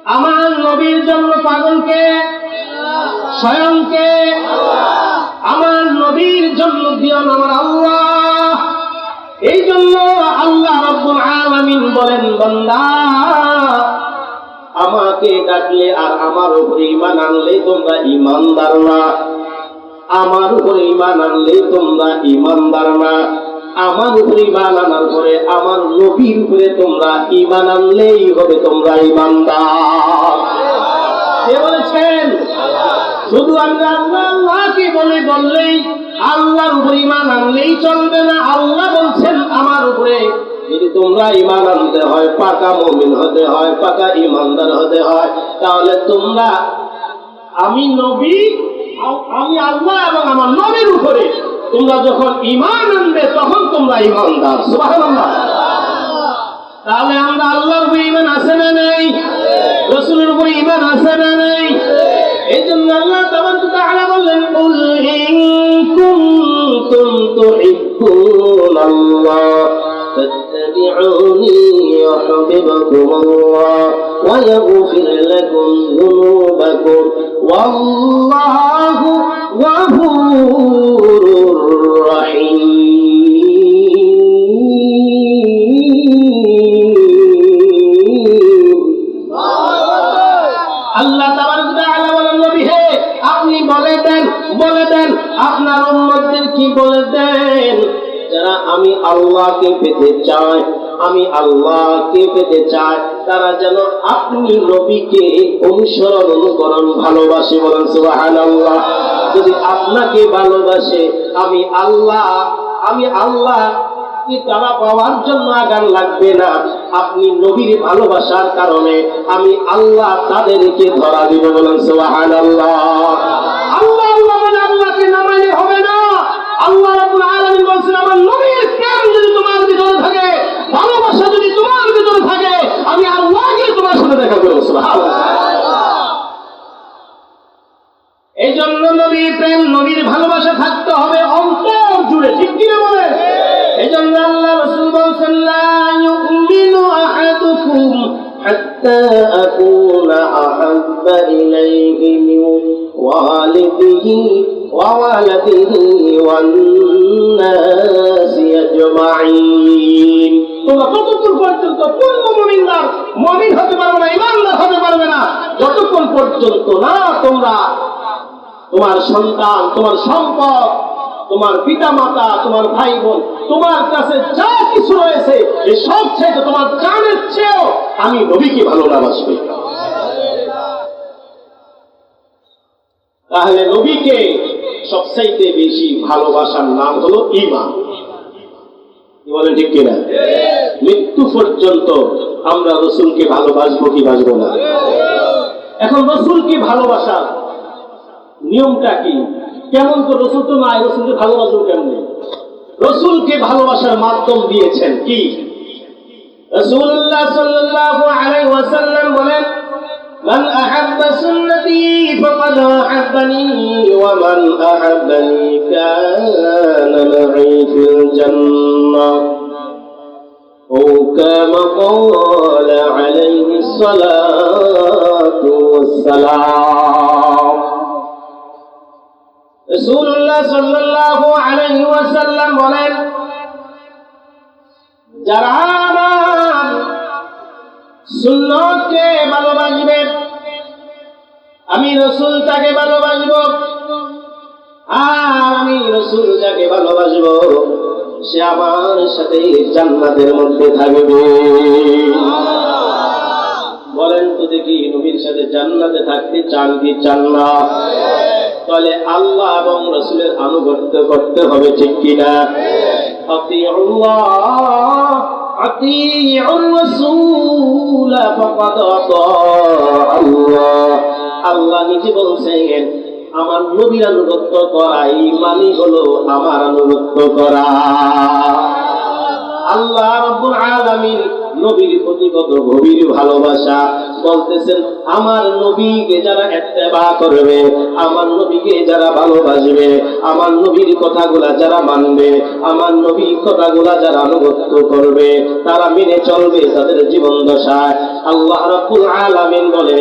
আমার নবীর জন্য পাগলকে স্বয়ংকে আমার নবীর জন্য দিয়ন আমার আল্লাহ। এই জন্য আল্লাহ রাব্বুল আলামিন বলেন, বান্দা আমাকে ডাকলে আর আমার উপরে ঈমান আনলে তোমরা ঈমানদার না, আমার উপরে ঈমান আনলে তোমরা ঈমানদার না, আমার উপরে ঈমান আনার পরে আমার নবীর উপরে তোমরা ঈমান আনলেই হবে তোমরা ঈমানদার। কে বলেছেন? শুধু আমরা আল্লাহ আল্লাহকে বললেই আল্লাহর উপরে ঈমান আনলেই চলবে না। আল্লাহ বলছেন আমার উপরে যদি তোমরা ঈমান আনতে হয়, পাকা মুমিন হতে হয়, পাকা ঈমানদার হতে হয়, তাহলে তোমরা আমি নবী, আমি আল্লাহ এবং আমার নবীর উপরে তোমরা যখন ঈমান আনবে তখন তোমরা ঈমানদার। সুবহানাল্লাহ। তাহলে আমরা আল্লাহর উপরে ঈমান আছে না নাই? রাসূলের উপরে ঈমান আছে না নাই? এই জন্য আল্লাহ তাবারaka তাআলা বললেন, কুল ইন কুনতুম তুহিব্বুনাল্লাহ ফাত্তাবিউনি ইউহিব্বুকুমুল্লাহ ওয়া ইয়াগফির লাকুম যুনুবাকুম ওয়াল্লাহু গফুরুর রহিম। আল্লাহ তাবারaka তাআলা বলেন, নবী হে আপনি বলে দেন আপনার উম্মতদের কি বলে দেন, যারা আমি আল্লাহকে পেতে চায়, আমি আল্লাহকে পেতে চায়, তারা যেন আপনি নবীকে অনুসরণ অনুকরণ ভালোবাসে। বলেন সুবহানাল্লাহ। যদি আপনাকে ভালোবাসে আমি আল্লাহ কি তারা পাওয়ার জন্য আগান লাগবে না, আপনি নবীর ভালোবাসার কারণে আমি আল্লাহ তাদেরকে ধরা দিব। বলেন সুবহানাল্লাহ। আল্লাহ আল্লাহ মানে আল্লাহকে না মানলে হবে না। আল্লাহ রাব্বুল আলামিন বলেন, আমার নবীর প্রেম যদি তোমার ভিতরে থাকে, ভালোবাসা যদি তোমার ভিতরে থাকে, আমি আল্লাহকে তোমার সাথে দেখা করব। সুবহানাল্লাহ। এই জন্য নবীর প্রেম, নবীর ভালোবাসা থাকতে হবে অন্তর জুড়ে। ঠিক কি না বলেন? এই জন্য আল্লাহ রাসূল বলেন, লা ইউমিনু আহাদুকুম হাত্তা আকুনা আহাব্বা ইলাইহি মিন ওয়ালিদিহি ওয়া ওয়ালাদিহি ওয়ান নাসি আজমাইন। তোমরা ততক্ষণ পর্যন্ত পূর্ণ মুমিন হতে পারবে না, ঈমানদার হতে পারবে না, যতক্ষণ পর্যন্ত না তোমরা তোমার সন্তান, তোমার সম্পদ, তোমার পিতা মাতা, তোমার ভাই বোন, তোমার কাছে যা কিছু রয়েছে এই সব চাইতে তোমার জানের চেয়েও আমি নবীকে ভালোবাসবে। তাহলে নবীকে সবচাইতে বেশি ভালোবাসার নাম হলো ঈমান। কি বলেন ঠিক কিনা? মৃত্যু পর্যন্ত আমরা রাসূলকে ভালোবাসবো কি বাসবো না? এখন রাসূলকে ভালোবাসা নিয়মটা কি? কেমন তো রাসূল তো নাই, রাসূলকে ভালোবাসবো কেমনে? রাসূলকে ভালোবাসার মাধ্যম দিয়েছেন কি? রাসূলুল্লাহ সাল্লাল্লাহু আলাইহি ওয়াসাল্লাম বলেন, মান আহাব্বা সুন্নতি ফাকাদ আহাব্বানি ওয়া মান আহাব্বানি কানা মা'i ফিল জান্নাহ ও কামা ক্বালা আলাইহিস সালাতু ওয়াস সালাম। রাসূলুল্লাহ সাল্লাল্লাহু আলাইহি ওয়াসাল্লাম বলেন, যারা আমার সুন্নতকে ভালোবাসবে আমি রাসূল তাকে ভালোবাসবো, আর আমি রাসূল যাকে ভালোবাসবো সে আমার সাথে জান্নাতের মধ্যে থাকবে। বলেন তো দেখি, নবীর সাথে জান্নাতে থাকতে চান কি চান না? তাহলে আল্লাহ এবং রাসূলের আনুগত্য করতে হবে, ঠিক কিনা? আতিউল্লাহ আতিউর রাসূল ফাকাদ আতাআল্লাহ। আল্লাহ নিজে বলছেন আমার নবীর আনুগত্য করাই মানে হলো আমার আনুগত্য করা। আল্লাহ রাব্বুল আলামিন নবীর প্রতি কত গভীর ভালোবাসা, বলতেছেন আমার নবীকে যারা ইত্তেবা করবে, আমার নবীকে যারা ভালোবাসবে, আমার নবীর কথাগুলা যারা মানবে, আমার নবীর কথাগুলা যারা আনুগত্য করবে, তারা মেনে চলবে তাদের জীবন দশায়, আল্লাহ রাব্বুল আলামিন বলে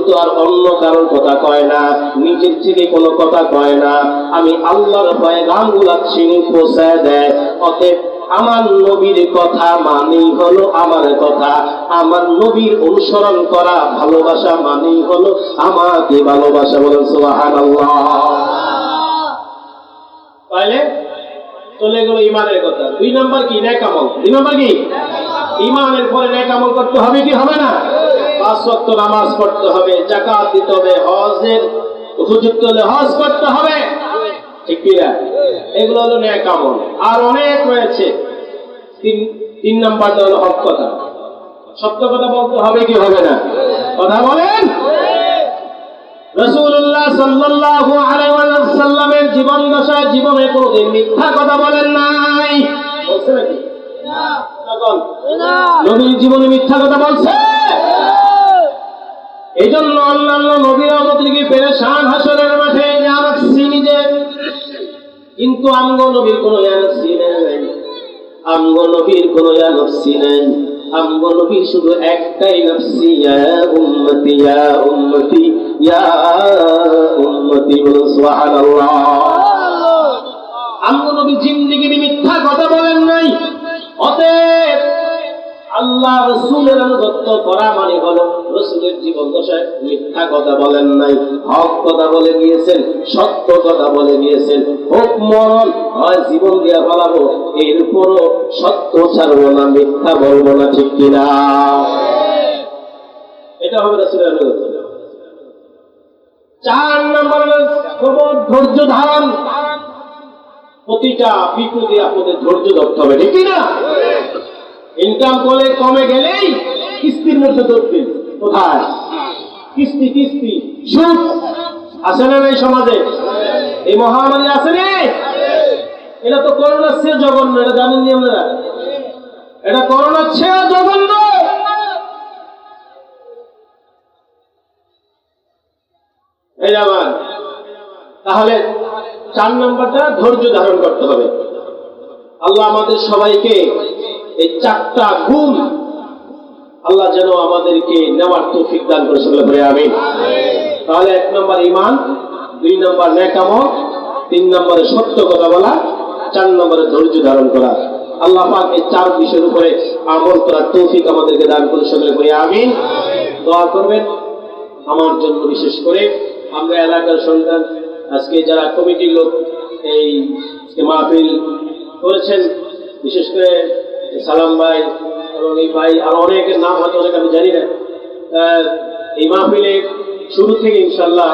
কিন্তু আর অন্য কারোর কথা কয় না, নিজের থেকে কোনো কথা কয় না, আমি আল্লাহর পয়গামগুলো ছিনে পৌঁছায় দেয়। অতএব আমার নবীর কথা মানেই হলো আমার কথা, আমার নবীর অনুসরণ করা ভালোবাসা মানেই হলো আমাকে ভালোবাসা। বলেন সুবহানাল্লাহ। তাহলে চলে গেল ইমানের কথা। 2 নাম্বার কি? নেক আমল। 2 নাম্বার কি? ইমানের পরে নেক আমল করতে হবে কি হবে না? 5 ওয়াক্ত নামাজ পড়তে হবে, যাকাত দিতে হবে, হজের উপযুক্ত হলে হজ করতে হবে, ঠিক কি না? এগুলো হলো নেক আমল। আর অনেক রয়েছে। 3 নাম্বারটা হলো হক কথা। সত্য কথা বলতে হবে কি হবে না? কথা বলেন। রাসূলুল্লাহ সাল্লাল্লাহু আলাইহি ওয়াসাল্লামের জীবন দশায় জীবনে কোনোদিন মিথ্যা কথা বলেন নাই। বলছে নাকি? না। নবীর জীবনে মিথ্যা কথা বলছে? এই জন্য অন্যান্য নবীরা আমাদেরকে পেরেশান হাসরের মাঠে ইয়ানসি নিজে, কিন্তু আমগো নবীর কোনো ইয়ানসি নেই, আমগো নবীর কোনো ইয়ানসি নেই। আমগো নবীর শুধু একটাই নফসি, ইয়া উম্মতি ইয়া উম্মতি ইয়া উম্মতি। সুবহানাল্লাহ। আমগো নবী জিন্দেগিতে মিথ্যা কথা বলেন নাই। অতএব আল্লাহ রাসূলের আনুগত্য করা মানে হলো রাসূলের জীবন দশায় মিথ্যা কথা বলেন নাই, হক কথা বলে গিয়েছেন, সত্য কথা বলে গিয়েছেন। হোক মরণ হয় জীবন দিয়া ফেলাবো, এরপরও সত্য ছাড়বো না, মিথ্যা বলবো না, ঠিক কিনা? এটা হবে রাসূলের আনুগত্য। 4 নম্বর হলো ধৈর্য ধারণ। প্রতিটা বিপদে আপদে ধৈর্য ধরতে হবে, ঠিক কিনা? ইনকাম করে কমে গেলেই কিস্তির মধ্যে ধরবে। কোথায়? কিস্তি কিস্তি সুদ আছে না এই সমাজে? এই মহামারী আছে রে। এটা তো করোনার চেয়ে জঘন্য, এটা জানেননি আপনারা? এটা করোনার চেয়ে জঘন্য। এই আমার তাহলে 4 নম্বরটা ধৈর্য ধারণ করতে হবে। আল্লাহ আমাদের সবাইকে এই 4টা গুণ আল্লাহ যেন আমাদেরকে নেওয়ার তৌফিক দান করে, সকলে বলে আমিন। তাহলে 1 নম্বর ঈমান, 2 নম্বর নেক আমল, 3 নম্বরে সত্য কথা বলা, 4 নম্বরে ধৈর্য ধারণ করা। আল্লাহ পাক এই 4 বিষয়ের উপরে আমল করার তৌফিক আমাদেরকে দান করে, সকলে বলে আমিন। দোয়া করবেন আমার জন্য, বিশেষ করে আমরা এলাকার সন্তান, আজকে যারা কমিটির লোক এই মাহফিল করেছেন, বিশেষ করে সালাম ভাই এবং এই ভাই, আর অনেকের নাম হয়তো অনেক আমি জানি না। এই মাহফিলে শুরু থেকে ইনশাল্লাহ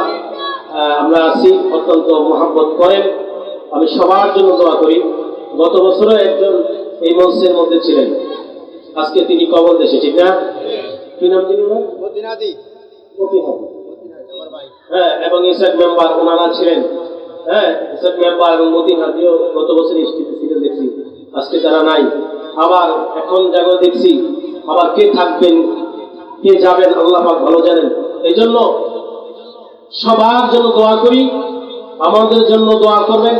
আমরা আছি, অত্যন্ত মহব্বত করেন। আমি সবার জন্য দোয়া করি। গত বছরও একজন এই মঞ্চের মধ্যে ছিলেন, আজকে তিনি কবর দেশে, ঠিক না? কি নাম তিনি? হ্যাঁ, এবং ইসাক মেম্বার ওনারা ছিলেন। হ্যাঁ, ইসাক মেম্বার এবং মতিন হাজিও গত বছর স্টেজে ছিলেন দেখছি, আজকে তারা নাই। আবার এখন জায়গা দেখছি, আবার কে থাকবেন কে যাবেন আল্লাহ পাক ভালো জানেন। এই জন্য সবার জন্য দোয়া করি, আমাদের জন্য দোয়া করবেন।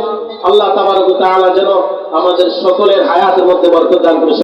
আল্লাহ তাবারক ওয়া তাআলা যেন আমাদের সকলের হায়াতের মধ্যে বরকত দান করে।